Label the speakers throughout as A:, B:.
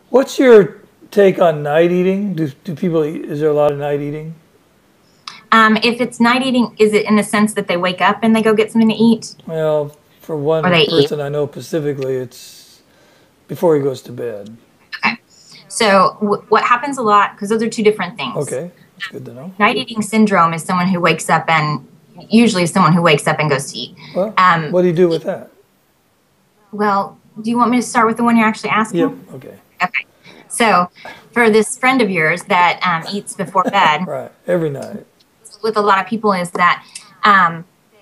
A: What's your take on night eating? Do people eat, is there a lot of night eating?
B: If it's night eating, is it in the sense that they wake up and they go get something to eat,
A: Well, for
B: or
A: one
B: they eat?
A: person I know specifically, it's before he goes to bed.
B: Okay. So what happens a lot, because those are two different things.
A: Okay, that's good to know.
B: Night eating syndrome is someone who wakes up and usually someone who wakes up and goes to eat.
A: Well,
B: Um,
A: what do you do with that?
B: well, do you want me to start with the one you're actually
A: Yep,
B: asking?
A: okay.
B: Okay. So for this friend of yours that eats before bed,
A: Right, every night.
B: with a lot of people is that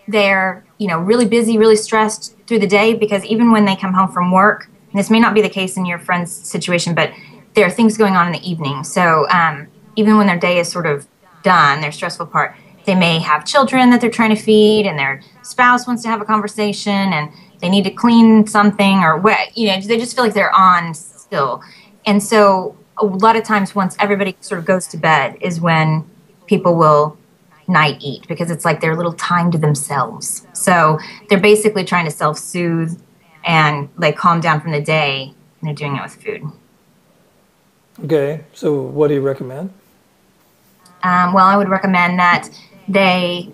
B: they're really busy, really stressed through the day because even when they come home from work, and this may not be the case in your friend's situation, but there are things going on in the evening. So even when their day is sort of done, their stressful part, they may have children that they're trying to feed, and their spouse wants to have a conversation, and they need to clean something, or what they just feel like they're on still. And so a lot of times, once everybody sort of goes to bed, is when people will night eat because it's like their little time to themselves. So they're basically trying to self-soothe and like calm down from the day, and they're doing it with food.
A: Okay, so what do you recommend?
B: Well, I would recommend that they,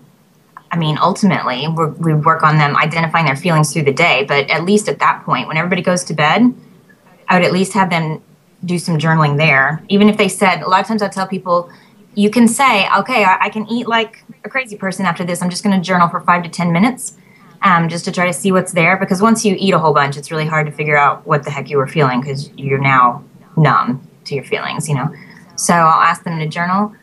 B: I mean, ultimately, we work on them identifying their feelings through the day, but at least at that point, when everybody goes to bed, I would at least have them do some journaling there. Even if they said, a lot of times I tell people, you can say, okay, I can eat like a crazy person after this. I'm just going to journal for 5 to 10 minutes just to try to see what's there. Because once you eat a whole bunch, it's really hard to figure out what the heck you were feeling because you're now numb to your feelings. So I'll ask them to journal.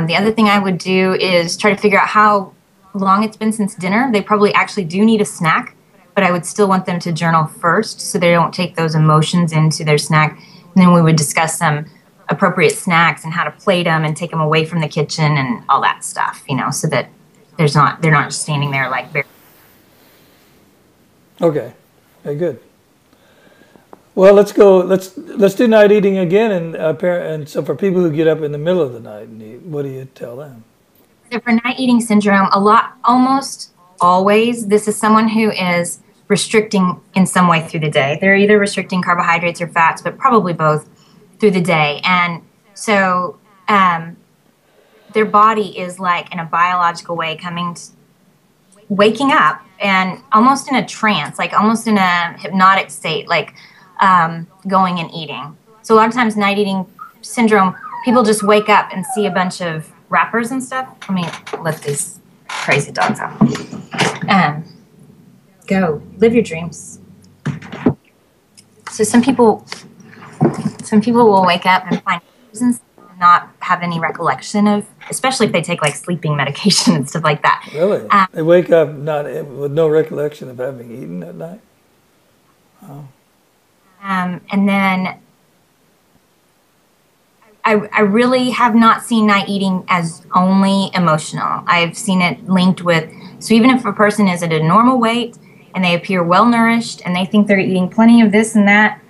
B: The other thing I would do is try to figure out how long it's been since dinner. They probably actually do need a snack, but I would still want them to journal first so they don't take those emotions into their snack. And then we would discuss some appropriate snacks and how to plate them and take them away from the kitchen and all that stuff, so that they're not just standing there like bare.
A: Okay, okay, good. Well, let's go. Let's do night eating again, and so for people who get up in the middle of the night and eat, what do you tell them?
B: So for night eating syndrome, almost always, this is someone who is restricting in some way through the day. They're either restricting carbohydrates or fats, but probably both through the day. And so their body is like in a biological way waking up and almost in a trance, like almost in a hypnotic state, like going and eating. So a lot of times night eating syndrome, people just wake up and see a bunch of wrappers and stuff. Let me let these crazy dogs out. Go live your dreams. So some people will wake up and find reasons and not have any recollection of, especially if they take like sleeping medication and stuff like that.
A: Really? They wake up not with no recollection of having eaten at night? Oh.
B: And then I really have not seen night eating as only emotional. I've seen it linked with, so even if a person is at a normal weight and they appear well nourished and they think they're eating plenty of this and that,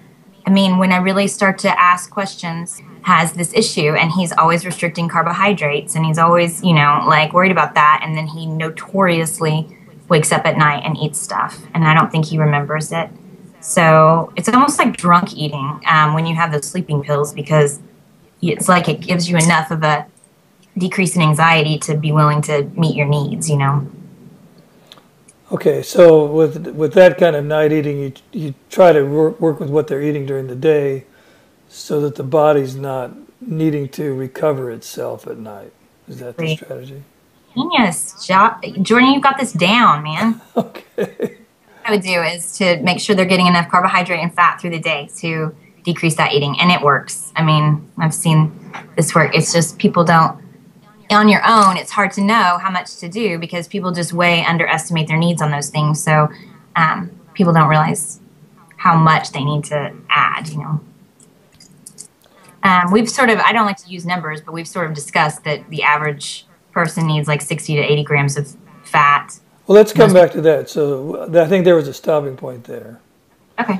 B: I mean, when I really start to ask questions, has this issue and he's always restricting carbohydrates and he's always, like worried about that. And then he notoriously wakes up at night and eats stuff. And I don't think he remembers it. So it's almost like drunk eating when you have those sleeping pills because it's like it gives you enough of a decrease in anxiety to be willing to meet your needs.
A: Okay, so with that kind of night eating, you try to work with what they're eating during the day, so that the body's not needing to recover itself at night. Is that the strategy?
B: Genius, Jordan, you got this down, man.
A: Okay.
B: I would do is to make sure they're getting enough carbohydrate and fat through the day to decrease that eating. And it works. I mean, I've seen this work. It's just people don't, on your own, it's hard to know how much to do because people just way underestimate their needs on those things. So people don't realize how much they need to add. We've sort of, I don't like to use numbers, but we've sort of discussed that the average person needs like 60 to 80 grams of fat.
A: Well, let's come back to that. So I think there was a stopping point there.
B: Okay.